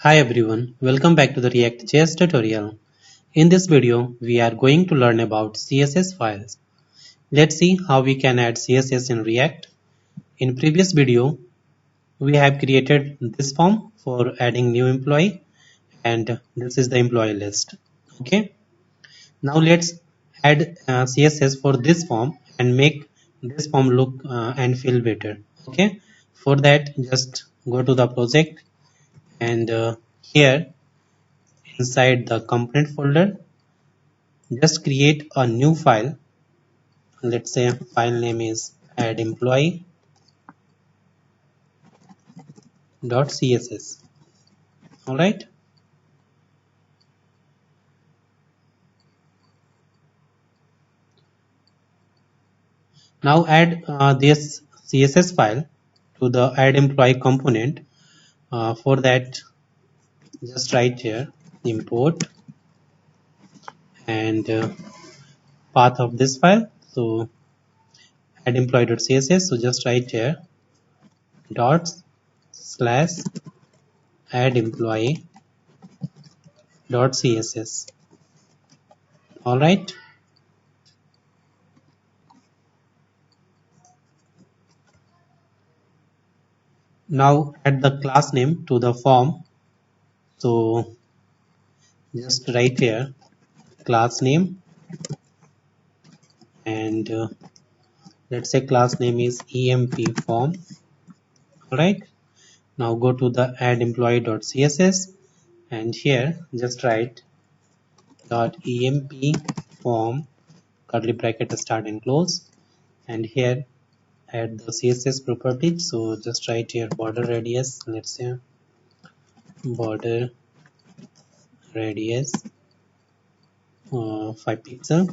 Hi everyone, welcome back to the react.js tutorial. In this video, we are going to learn about CSS files. Let's see how we can add CSS in React. In previous video, we have created this form for adding new employee and this is the employee list. Okay, now let's add CSS for this form and make this form look and feel better. Okay, for that just go to the project and here inside the component folder just create a new file. Let's say file name is add employee.css. All right, now add this css file to the add employee component. For that just write here import and path of this file, so add employee.css, so just write here dot slash add employee.css. all right, now add the class name to the form, so just write here class name and let's say class name is emp form. All right, now go to the add employee.css and here just write dot emp form curly bracket start and close, and here add the css properties, so just write here border radius, let's say border radius 5 pixel.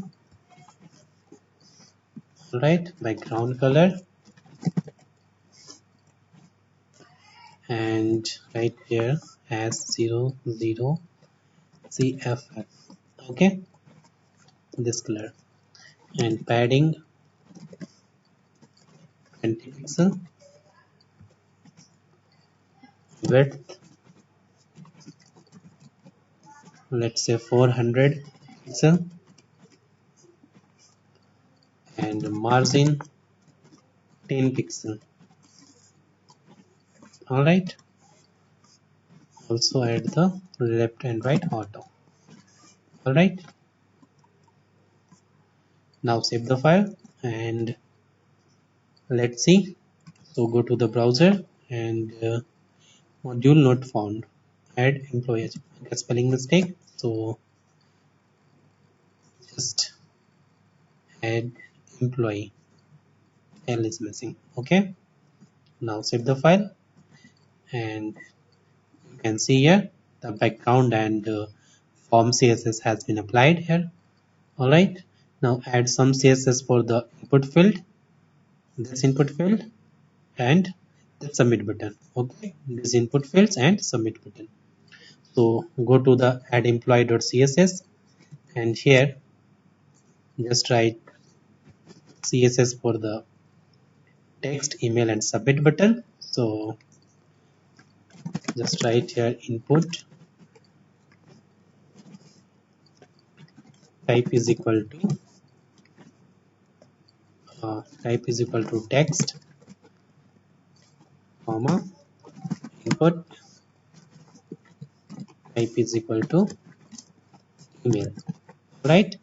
All right, background color and right here as 00 CFF. Okay, this color and padding 20 pixel, width let's say 400 pixel, and margin 10 pixel. All right, also add the left and right auto. All right, now save the file and let's see. So go to the browser and module not found, add employee, okay, spelling mistake, so just add employee, L is missing. Okay, now save the file and you can see here the background and form css has been applied here. All right, now add some css for the input field, this input field and the submit button. Okay, these input fields and submit button. So go to the add employee.css and here just write css for the text, email and submit button. So just write here input type is equal to text comma input type is equal to email. Right,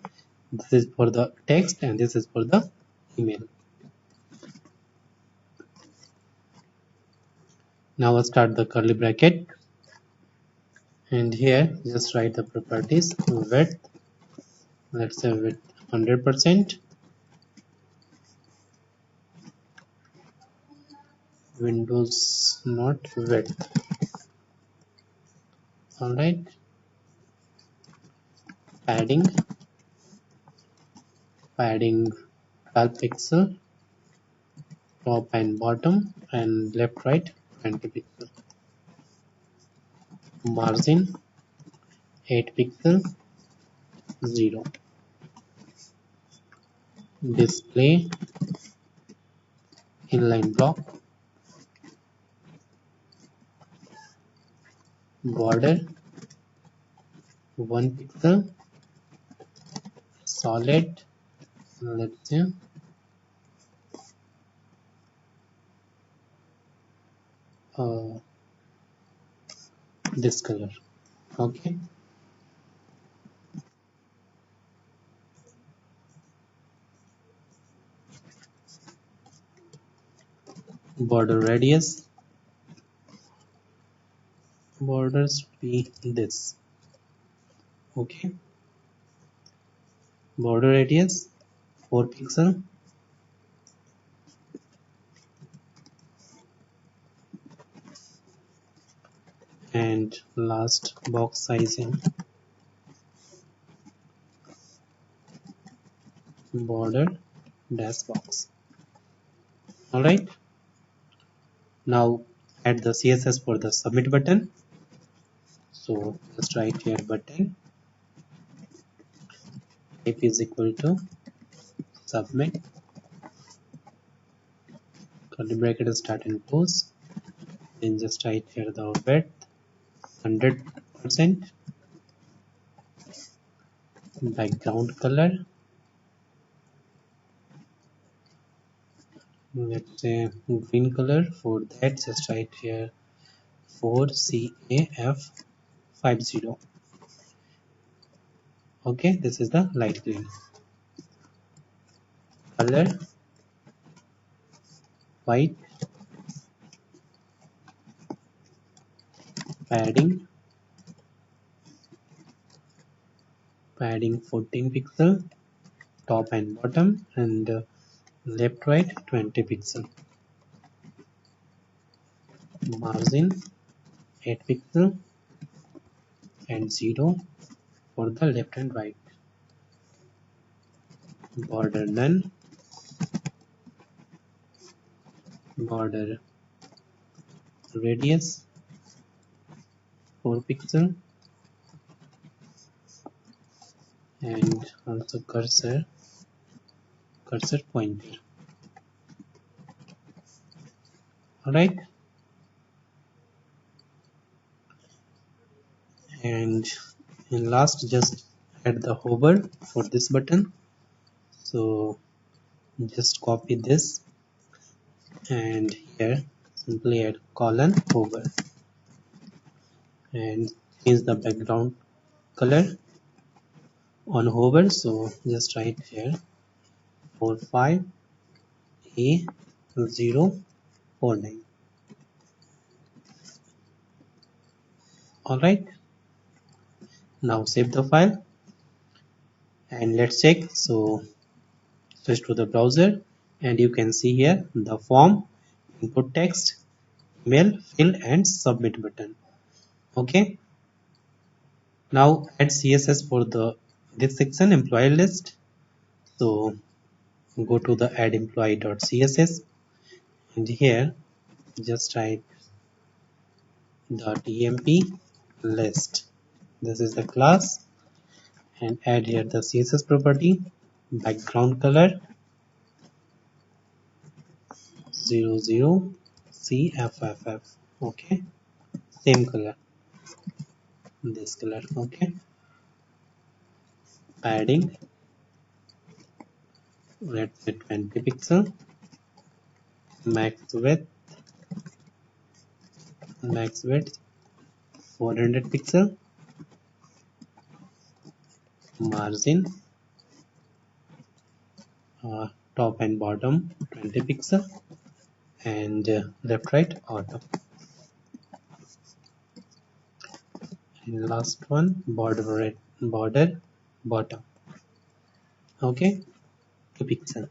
this is for the text and this is for the email. Now I'll start the curly bracket and here just write the properties width, let's say width 100%, windows not width. All right, padding 12 pixel, top and bottom and left right 20 pixel, margin 8 pixel 0, display inline block border 1 pixel, solid, let's say uh, this color. Okay, border radius, borders be this. Okay, border radius 4 pixel, and last box sizing border dash box. Alright, now add the CSS for the submit button. So just write here button type is equal to submit, curly bracket start and close, then just write here the width 100%, background color, let's say green color. For that just write here 4CAF50. Okay, this is the light green color, white, padding 14 pixel, top and bottom, and left right 20 pixel, margin 8 pixel, and 0 for the left and right, border none, border radius 4 pixel, and also cursor pointer. Alright, and in last just add the hover for this button. So just copy this and here simply add colon hover and change the background color on hover. So just write here 45A049. Alright, now save the file and let's check. So switch to the browser and you can see here the form, input text, email, fill and submit button. Okay, now add CSS for the this section employee list. So go to the add employee.css and here just write .emp list. This is the class and add here the CSS property, background color 00CFFF. Okay, same color, this color. Okay, padding let's say 20 pixel, max width 400 pixel, margin top and bottom 20 pixel, and left right auto, and last one border bottom. Okay, 2 pixel,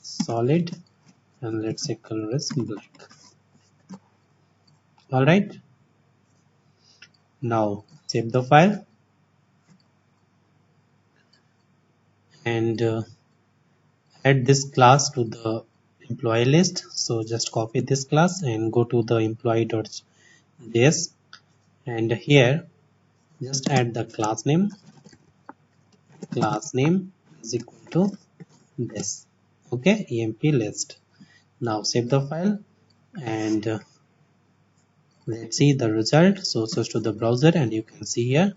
solid, and let's say color is black. Alright, now save the file and add this class to the employee list. So just copy this class and go to the employee.js and here just add the class name is equal to this. Okay, emp list. Now save the file and Let's see the result. So switch to the browser and you can see here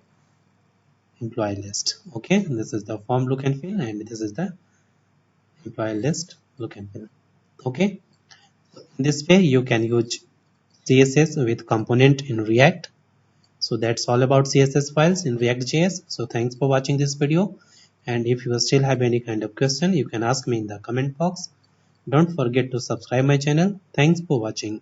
employee list. Okay, this is the form look and feel, and this is the employee list look and feel. Okay, in this way you can use CSS with component in React. So that's all about CSS files in react.js. So thanks for watching this video, and if you still have any kind of question, you can ask me in the comment box. Don't forget to subscribe my channel. Thanks for watching.